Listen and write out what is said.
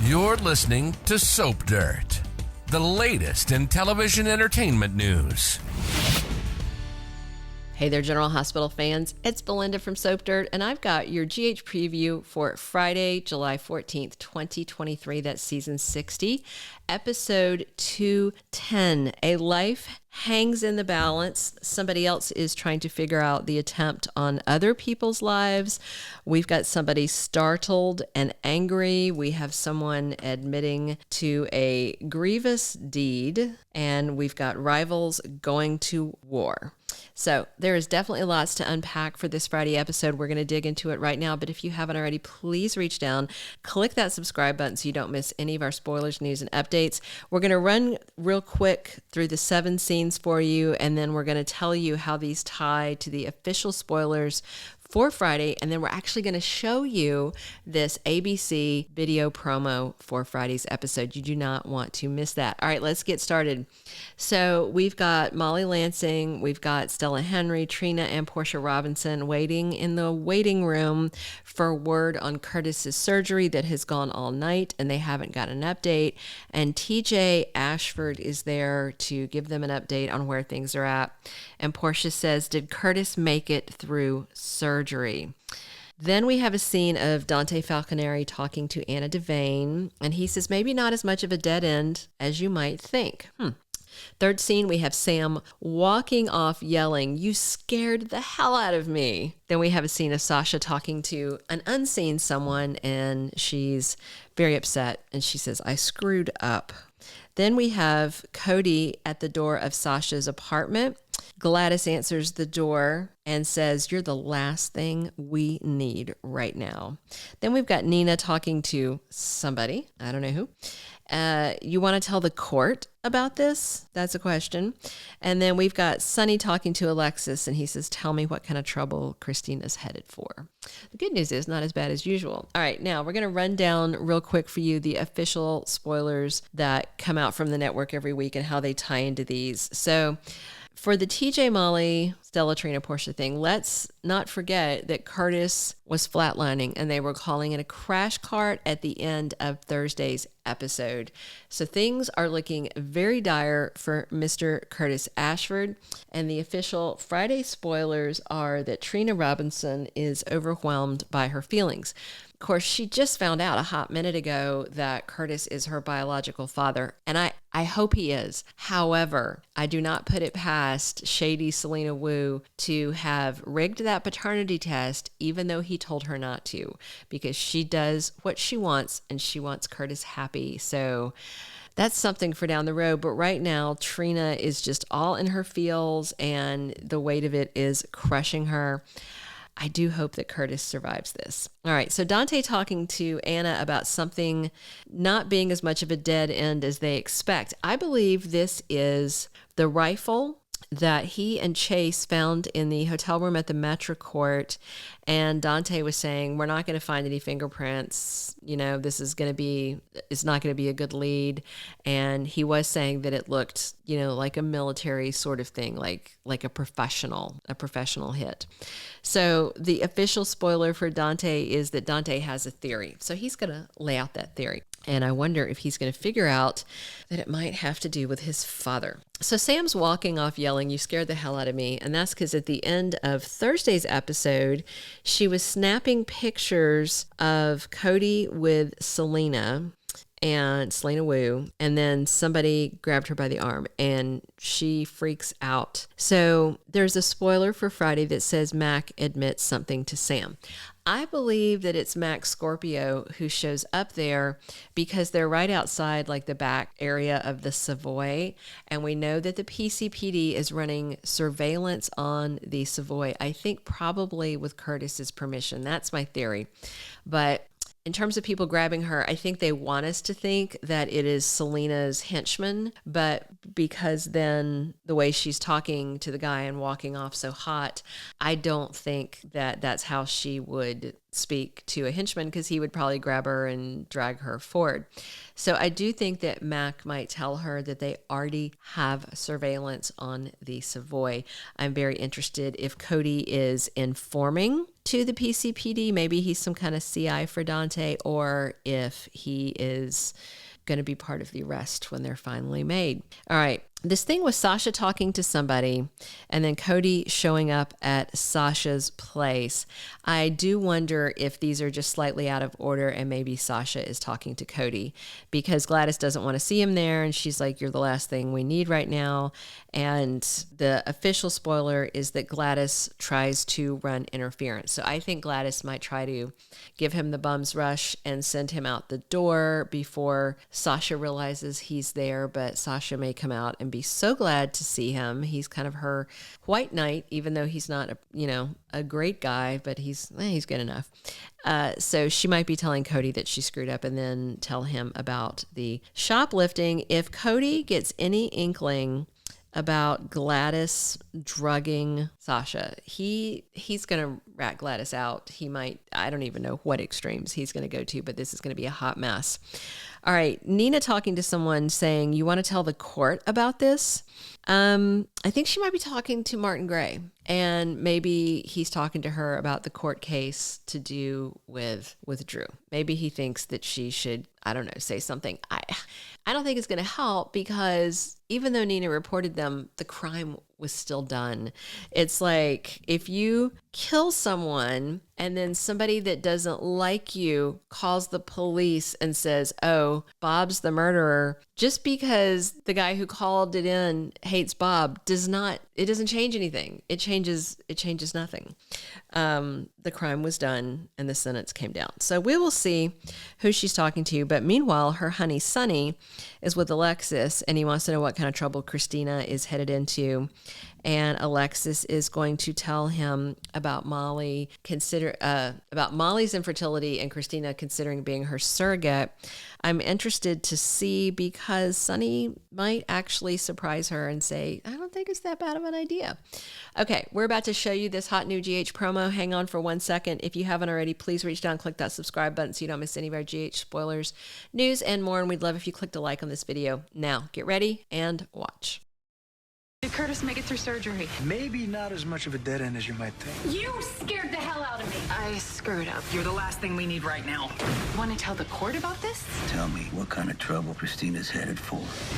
You're listening to Soap Dirt, the latest in television entertainment news. Hey there, General Hospital fans. It's Belinda from Soap Dirt, and I've got your GH preview for Friday, July 14th, 2023. That's season 60, episode 210. A life hangs in the balance. Somebody else is trying to figure out the attempt on other people's lives. We've got somebody startled and angry. We have someone admitting to a grievous deed, and we've got rivals going to war. So there is definitely lots to unpack for this Friday episode. We're going to dig into it right now. But if you haven't already, please reach down, click that subscribe button so you don't miss any of our spoilers, news, and updates. We're going to run real quick through the 7 scenes for you, and then we're going to tell you how these tie to the official spoilers for Friday, and then we're actually going to show you this ABC video promo for Friday's episode. You do not want to miss that. All right, let's get started. So we've got Molly Lansing, we've got Stella Henry, Trina, and Portia Robinson waiting in the waiting room for word on Curtis's surgery that has gone all night, and they haven't got an update. And TJ Ashford is there to give them an update on where things are at. And Portia says, "Did Curtis make it through surgery?" Then we have a scene of Dante Falconeri talking to Anna Devane, and he says, maybe not as much of a dead end as you might think. Third scene, we have Sam walking off yelling, "You scared the hell out of me." Then we have a scene of Sasha talking to an unseen someone, and she's very upset, and she says, "I screwed up." Then we have Cody at the door of Sasha's apartment. Gladys answers the door and says, "You're the last thing we need right now." Then we've got Nina talking to somebody. I don't know who. You want to tell the court about this? That's a question. And then we've got Sonny talking to Alexis, and he says, "Tell me what kind of trouble Christina's headed for." The good news is not as bad as usual. All right, now we're going to run down real quick for you the official spoilers that come out from the network every week and how they tie into these. So for the TJ, Molly, Stella, Trina, Portia thing, let's not forget that Curtis was flatlining and they were calling it a crash cart at the end of Thursday's episode. So things are looking very dire for Mr. Curtis Ashford. And the official Friday spoilers are that Trina Robinson is overwhelmed by her feelings. Of course, she just found out a hot minute ago that Curtis is her biological father, and I hope he is. However, I do not put it past shady Selena Wu to have rigged that paternity test, even though he told her not to, because she does what she wants, and she wants Curtis happy. So that's something for down the road. But right now, Trina is just all in her feels, and the weight of it is crushing her. I do hope that Curtis survives this. All right, so Dante talking to Anna about something not being as much of a dead end as they expect. I believe this is the rifle that he and Chase found in the hotel room at the Metro Court. And Dante was saying, we're not going to find any fingerprints. You know, it's not going to be a good lead. And he was saying that it looked, like a military sort of thing, like a professional hit. So the official spoiler for Dante is that Dante has a theory. So he's going to lay out that theory. And I wonder if he's going to figure out that it might have to do with his father. So Sam's walking off yelling, "You scared the hell out of me." And that's because at the end of Thursday's episode, she was snapping pictures of Cody with Selena Wu, and then somebody grabbed her by the arm and she freaks out. So there's a spoiler for Friday that says Mac admits something to Sam. I believe that it's Mac Scorpio who shows up there because they're right outside like the back area of the Savoy. And we know that the PCPD is running surveillance on the Savoy. I think probably with Curtis's permission. That's my theory. But in terms of people grabbing her, I think they want us to think that it is Selena's henchman, but because then the way she's talking to the guy and walking off so hot, I don't think that that's how she would speak to a henchman, because he would probably grab her and drag her forward. So I do think that Mac might tell her that they already have surveillance on the Savoy. I'm very interested if Cody is informing to the PCPD. Maybe he's some kind of CI for Dante, or if he is going to be part of the arrest when they're finally made. All right. This thing with Sasha talking to somebody and then Cody showing up at Sasha's place. I do wonder if these are just slightly out of order and maybe Sasha is talking to Cody because Gladys doesn't want to see him there. And she's like, you're the last thing we need right now. And the official spoiler is that Gladys tries to run interference. So I think Gladys might try to give him the bum's rush and send him out the door before Sasha realizes he's there. But Sasha may come out and be so glad to see him. He's kind of her white knight, even though he's not a great guy, but he's good enough. So she might be telling Cody that she screwed up and then tell him about the shoplifting. If Cody gets any inkling about Gladys drugging Sasha, he's going to rat Gladys out. He might, I don't even know what extremes he's going to go to, but this is going to be a hot mess. All right, Nina talking to someone saying, you want to tell the court about this? I think she might be talking to Martin Gray, and maybe he's talking to her about the court case to do with Drew. Maybe he thinks that she should, I don't know, say something. I don't think it's going to help because even though Nina reported them, the crime was still done. It's like if you kill someone and then somebody that doesn't like you calls the police and says, oh, Bob's the murderer, just because the guy who called it in hates Bob it doesn't change anything. It changes nothing. The crime was done and the sentence came down. So we will see who she's talking to. But meanwhile, her honey Sonny is with Alexis and he wants to know what kind of trouble Christina is headed into. And Alexis is going to tell him about Molly's infertility and Christina considering being her surrogate. I'm interested to see because Sonny might actually surprise her and say, I don't think it's that bad of an idea. Okay, we're about to show you this hot new GH promo. Hang on for 1 second. If you haven't already, please reach down, click that subscribe button so you don't miss any of our GH spoilers, news, and more. And we'd love if you clicked a like on this video. Now, get ready and watch. Did Curtis make it through surgery? Maybe not as much of a dead end as you might think. You scared the hell out of me. I screwed up. You're the last thing we need right now. Want to tell the court about this? Tell me what kind of trouble Christina's headed for.